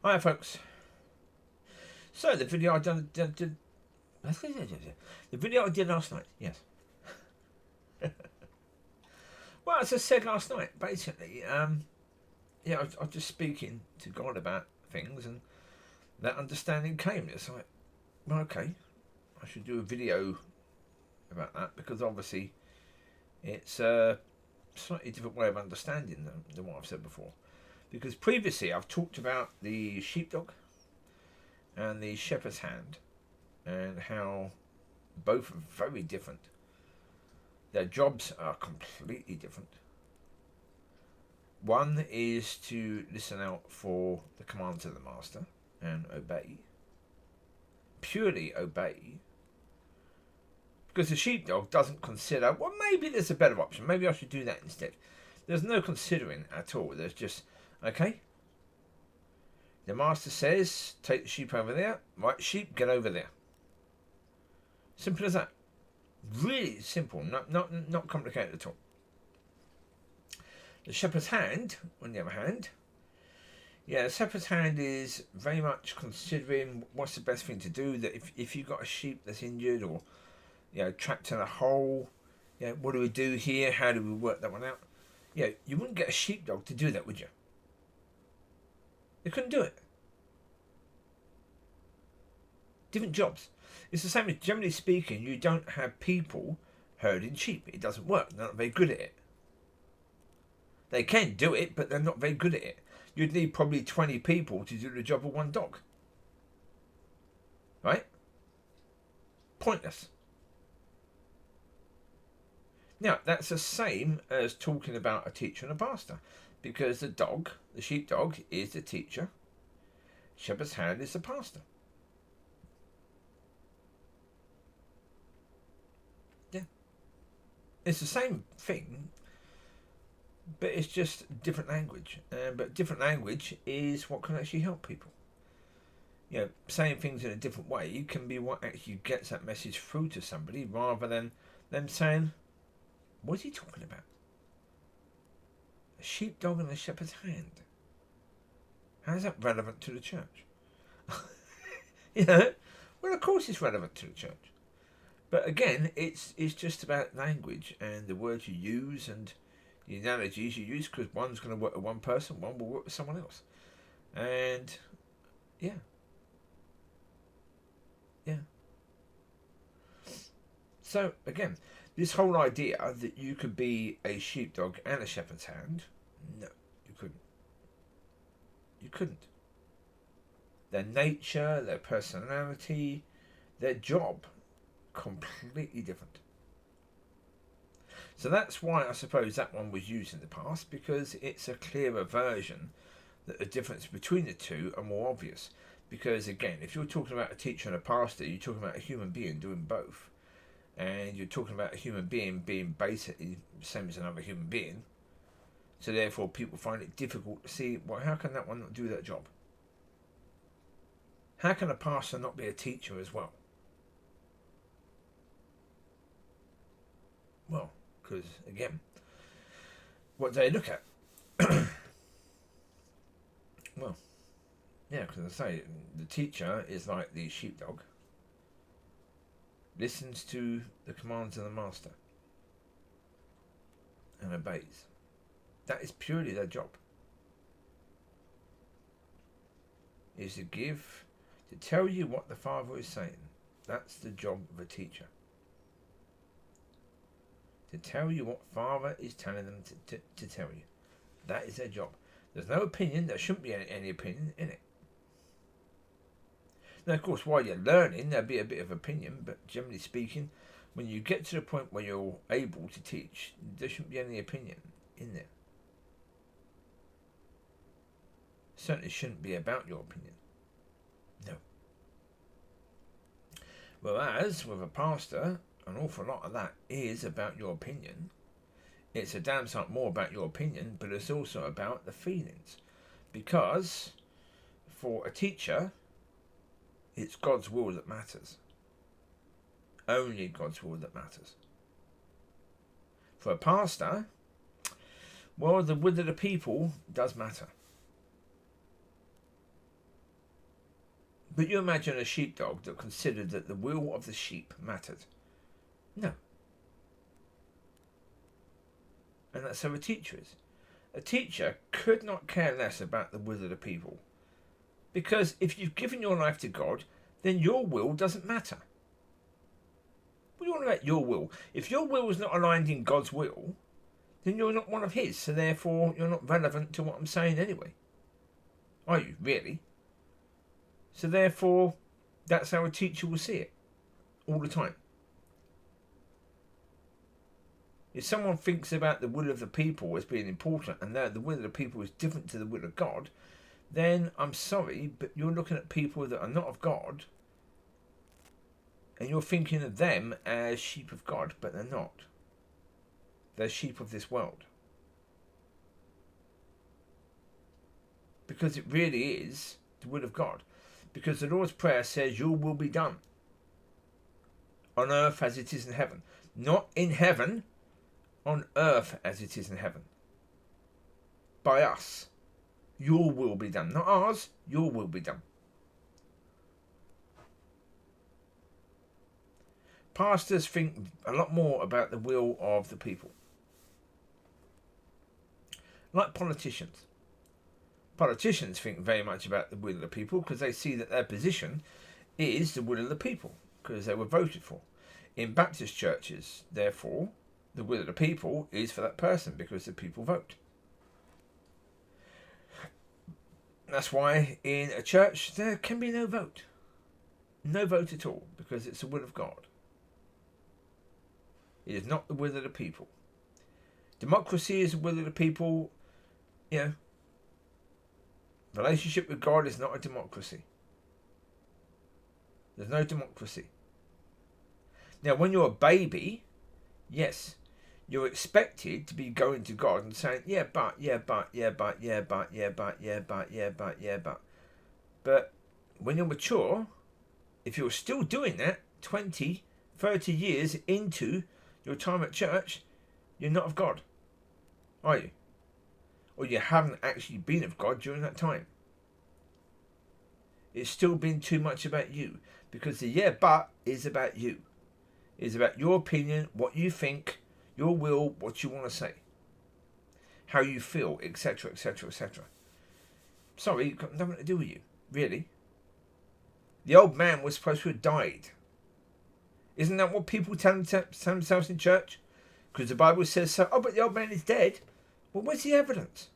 Hi folks. So the video I did the video I did last night, yes. Well, as I said last night, basically, yeah, I was just speaking to God about things, and that understanding came. It's like, well, okay, I should do a video about that because obviously it's a slightly different way of understanding than what I've said before. Because previously I've talked about the sheepdog and the shepherd's hand and how both are very different. Their jobs are completely different. One is to listen out for the commands of the master and obey. Purely obey. Because the sheepdog doesn't consider, well, maybe there's a better option. Maybe I should do that instead. There's no considering at all. There's just, okay, the master says, take the sheep over there. Right, sheep, get over there. Simple as that. Really simple, not complicated at all. The shepherd's hand, on the other hand, yeah, the shepherd's hand is very much considering what's the best thing to do. That if you've got a sheep that's injured or, you know, trapped in a hole, you know, what do we do here? How do we work that one out? Yeah, you wouldn't get a sheepdog to do that, would you? You couldn't do it. Different jobs. It's the same as, generally speaking, you don't have people herding sheep. It doesn't work. They're not very good at it. They can do it, but they're not very good at it. You'd need probably 20 people to do the job of one dog. Right? Pointless. Now, that's the same as talking about a teacher and a pastor. Because the dog, the sheepdog, is the teacher. Shepherd's hand is the pastor. Yeah. It's the same thing, but it's just different language. But different language is what can actually help people. You know, saying things in a different way can be what actually gets that message through to somebody, rather than them saying, what is he talking about? A sheepdog and a shepherd's hand. How is that relevant to the church? You know, well, of course it's relevant to the church. But again, it's just about language and the words you use and the analogies you use, because one's going to work with one person, one will work with someone else. And, yeah. Yeah. So, again, this whole idea that you could be a sheepdog and a shepherd's hand, no, you couldn't. You couldn't. Their nature, their personality, their job, completely different. So that's why I suppose that one was used in the past, because it's a clearer version that the difference between the two are more obvious. Because again, if you're talking about a teacher and a pastor, you're talking about a human being doing both. And you're talking about a human being basically the same as another human being. So therefore people find it difficult to see, well, how can that one not do that job? How can a pastor not be a teacher as well? Well, because again, what do they look at? Well, yeah, because I say the teacher is like the sheepdog, listens to the commands of the master and obeys. That is purely their job. Is to tell you what the Father is saying. That's the job of a teacher. To tell you what Father is telling them to tell you. That is their job. There's no opinion. There shouldn't be any opinion in it. Now, of course, while you're learning, there'll be a bit of opinion, but generally speaking, when you get to the point where you're able to teach, there shouldn't be any opinion in there. Certainly shouldn't be about your opinion. No. Whereas, with a pastor, an awful lot of that is about your opinion. It's a damn sight more about your opinion, but it's also about the feelings. Because, for a teacher, it's God's will that matters. Only God's will that matters. For a pastor, well, the will of the people does matter. But you imagine a sheepdog that considered that the will of the sheep mattered. No. And that's how a teacher is. A teacher could not care less about the will of the people. Because if you've given your life to God, then your will doesn't matter. What do you want about your will? If your will is not aligned in God's will, then you're not one of his, so therefore you're not relevant to what I'm saying anyway. Are you, really? So therefore, that's how a teacher will see it. All the time. If someone thinks about the will of the people as being important and that the will of the people is different to the will of God, then I'm sorry, but you're looking at people that are not of God and you're thinking of them as sheep of God, but they're not. They're sheep of this world. Because it really is the will of God. Because the Lord's Prayer says, your will be done on earth as it is in heaven. Not in heaven, on earth as it is in heaven. By us. Your will be done. Not ours, your will be done. Pastors think a lot more about the will of the people. Like politicians. Politicians think very much about the will of the people because they see that their position is the will of the people because they were voted for. In Baptist churches, therefore, the will of the people is for that person because the people vote. That's why in a church there can be no vote. No vote at all because it's the will of God. It is not the will of the people. Democracy is the will of the people. You know, relationship with God is not a democracy. There's no democracy. Now, when you're a baby, yes, you're expected to be going to God and saying, but. But when you're mature, if you're still doing that 20, 30 years into your time at church, you're not of God, are you? Or you haven't actually been of God during that time. It's still been too much about you. Because the but is about you. It's about your opinion, what you think, your will, what you want to say. How you feel, etc, etc, etc. Sorry, it's got nothing to do with you, really. The old man was supposed to have died. Isn't that what people tell themselves in church? Because the Bible says so. Oh, but the old man is dead. Well, where's the evidence?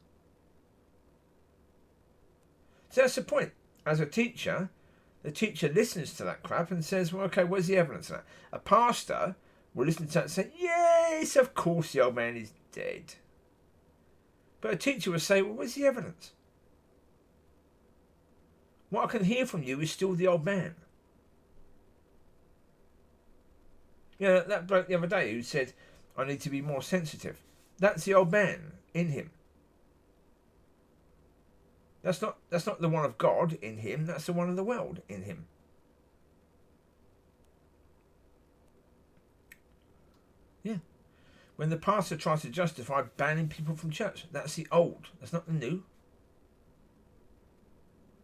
So that's the point. As a teacher, the teacher listens to that crap and says, well, okay, where's the evidence of that? A pastor will listen to that and say, yes, of course the old man is dead. But a teacher will say, well, where's the evidence? What I can hear from you is still the old man. You know, that bloke the other day who said, I need to be more sensitive. That's the old man in him. That's not the one of God in him, that's the one of the world in him. Yeah. When the pastor tries to justify banning people from church, that's the old, that's not the new.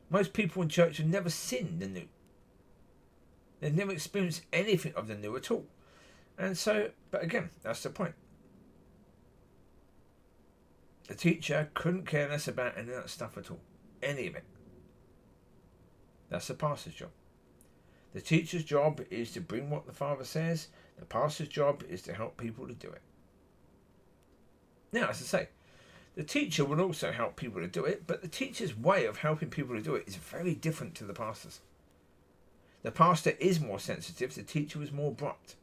Most people in church have never seen the new. They've never experienced anything of the new at all. And so, but again, that's the point. The teacher couldn't care less about any of that stuff at all. Any of it. That's the pastor's job. The teacher's job is to bring what the Father says. The pastor's job is to help people to do it. Now, as I say, the teacher will also help people to do it, but the teacher's way of helping people to do it is very different to the pastor's. The pastor is more sensitive, the teacher is more abrupt.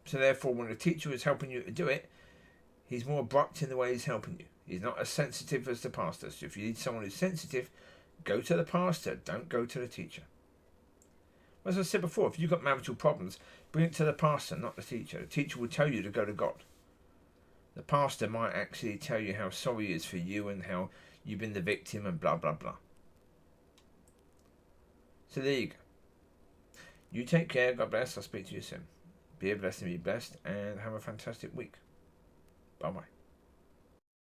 So therefore, when the teacher is helping you to do it, he's more abrupt in the way he's helping you. He's not as sensitive as the pastor. So if you need someone who's sensitive, go to the pastor. Don't go to the teacher. As I said before, if you've got marital problems, bring it to the pastor, not the teacher. The teacher will tell you to go to God. The pastor might actually tell you how sorry he is for you and how you've been the victim and blah, blah, blah. So there you go. You take care. God bless. I'll speak to you soon. Be blessed and be blessed, and have a fantastic week. Bye-bye.